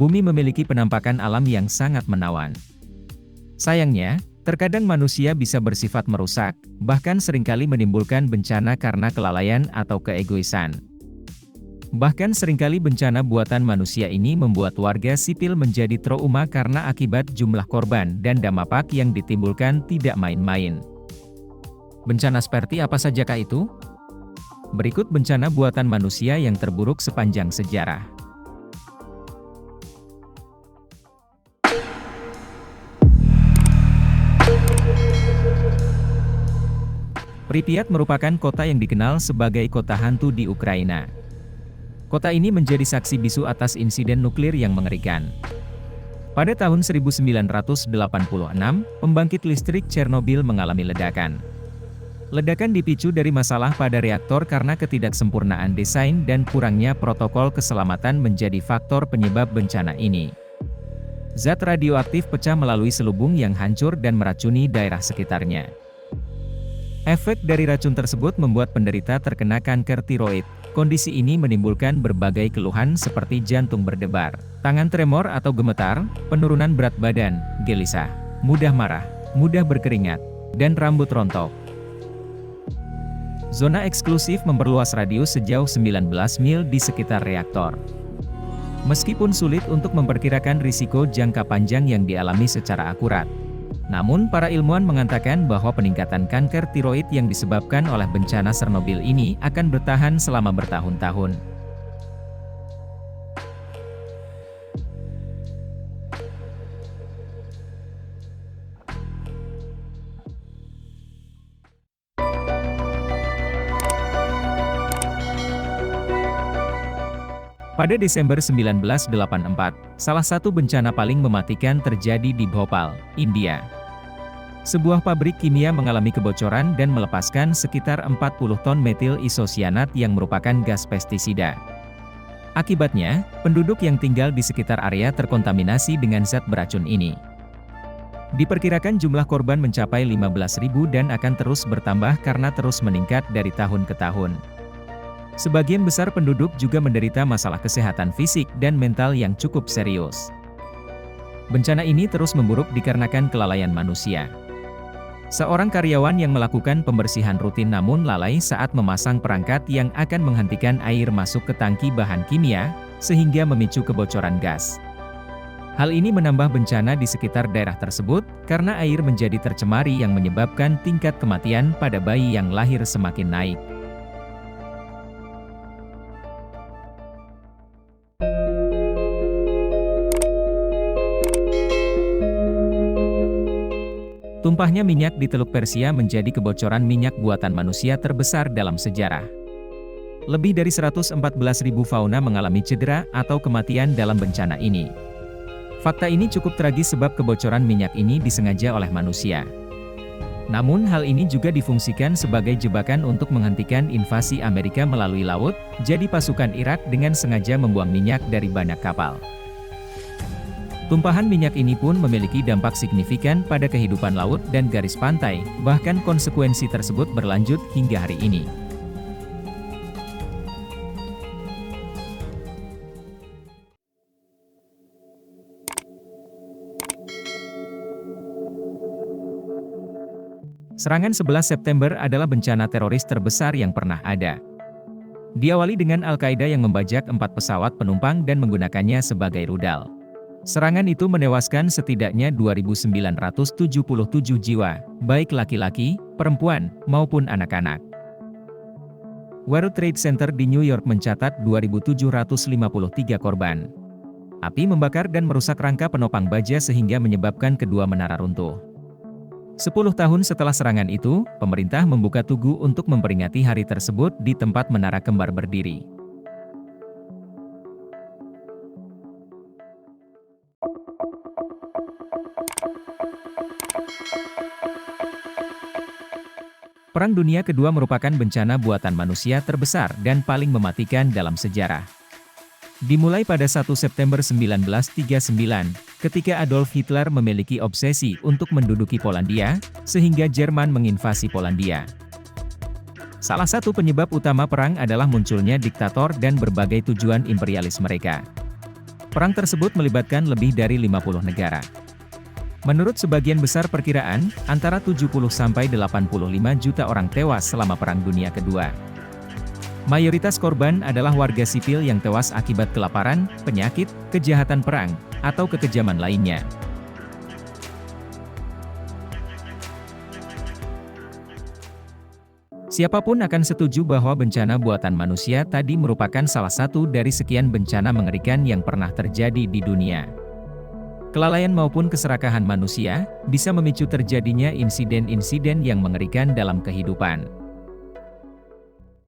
bumi memiliki penampakan alam yang sangat menawan. Sayangnya, terkadang manusia bisa bersifat merusak, bahkan seringkali menimbulkan bencana karena kelalaian atau keegoisan. Bahkan seringkali bencana buatan manusia ini membuat warga sipil menjadi trauma karena akibat jumlah korban dan dampak yang ditimbulkan tidak main-main. Bencana seperti apa sajakah itu? Berikut bencana buatan manusia yang terburuk sepanjang sejarah. Pripyat merupakan kota yang dikenal sebagai kota hantu di Ukraina. Kota ini menjadi saksi bisu atas insiden nuklir yang mengerikan. Pada tahun 1986, pembangkit listrik Chernobyl mengalami ledakan. Ledakan dipicu dari masalah pada reaktor karena ketidaksempurnaan desain dan kurangnya protokol keselamatan menjadi faktor penyebab bencana ini. Zat radioaktif pecah melalui selubung yang hancur dan meracuni daerah sekitarnya. Efek dari racun tersebut membuat penderita terkena kanker tiroid. Kondisi ini menimbulkan berbagai keluhan seperti jantung berdebar, tangan tremor atau gemetar, penurunan berat badan, gelisah, mudah marah, mudah berkeringat, dan rambut rontok. Zona eksklusif memperluas radius sejauh 19 mil di sekitar reaktor. Meskipun sulit untuk memperkirakan risiko jangka panjang yang dialami secara akurat, namun para ilmuwan mengatakan bahwa peningkatan kanker tiroid yang disebabkan oleh bencana Chernobyl ini akan bertahan selama bertahun-tahun. Pada Desember 1984, salah satu bencana paling mematikan terjadi di Bhopal, India. Sebuah pabrik kimia mengalami kebocoran dan melepaskan sekitar 40 ton metil isosianat yang merupakan gas pestisida. Akibatnya, penduduk yang tinggal di sekitar area terkontaminasi dengan zat beracun ini. Diperkirakan jumlah korban mencapai 15.000 dan akan terus bertambah karena terus meningkat dari tahun ke tahun. Sebagian besar penduduk juga menderita masalah kesehatan fisik dan mental yang cukup serius. Bencana ini terus memburuk dikarenakan kelalaian manusia. Seorang karyawan yang melakukan pembersihan rutin namun lalai saat memasang perangkat yang akan menghentikan air masuk ke tangki bahan kimia, sehingga memicu kebocoran gas. Hal ini menambah bencana di sekitar daerah tersebut, karena air menjadi tercemari yang menyebabkan tingkat kematian pada bayi yang lahir semakin naik. Tumpahnya minyak di Teluk Persia menjadi kebocoran minyak buatan manusia terbesar dalam sejarah. Lebih dari 114.000 fauna mengalami cedera atau kematian dalam bencana ini. Fakta ini cukup tragis sebab kebocoran minyak ini disengaja oleh manusia. Namun hal ini juga difungsikan sebagai jebakan untuk menghentikan invasi Amerika melalui laut, jadi pasukan Irak dengan sengaja membuang minyak dari banyak kapal. Tumpahan minyak ini pun memiliki dampak signifikan pada kehidupan laut dan garis pantai, bahkan konsekuensi tersebut berlanjut hingga hari ini. Serangan 11 September adalah bencana teroris terbesar yang pernah ada. Diawali dengan Al-Qaeda yang membajak 4 pesawat penumpang dan menggunakannya sebagai rudal. Serangan itu menewaskan setidaknya 2.977 jiwa, baik laki-laki, perempuan, maupun anak-anak. World Trade Center di New York mencatat 2.753 korban. Api membakar dan merusak rangka penopang baja sehingga menyebabkan kedua menara runtuh. 10 tahun setelah serangan itu, pemerintah membuka tugu untuk memperingati hari tersebut di tempat menara kembar berdiri. Perang Dunia Kedua merupakan bencana buatan manusia terbesar dan paling mematikan dalam sejarah. Dimulai pada 1 September 1939, ketika Adolf Hitler memiliki obsesi untuk menduduki Polandia, sehingga Jerman menginvasi Polandia. Salah satu penyebab utama perang adalah munculnya diktator dan berbagai tujuan imperialis mereka. Perang tersebut melibatkan lebih dari 50 negara. Menurut sebagian besar perkiraan, antara 70 sampai 85 juta orang tewas selama Perang Dunia Kedua. Mayoritas korban adalah warga sipil yang tewas akibat kelaparan, penyakit, kejahatan perang, atau kekejaman lainnya. Siapapun akan setuju bahwa bencana buatan manusia tadi merupakan salah satu dari sekian bencana mengerikan yang pernah terjadi di dunia. Kelalaian maupun keserakahan manusia bisa memicu terjadinya insiden-insiden yang mengerikan dalam kehidupan.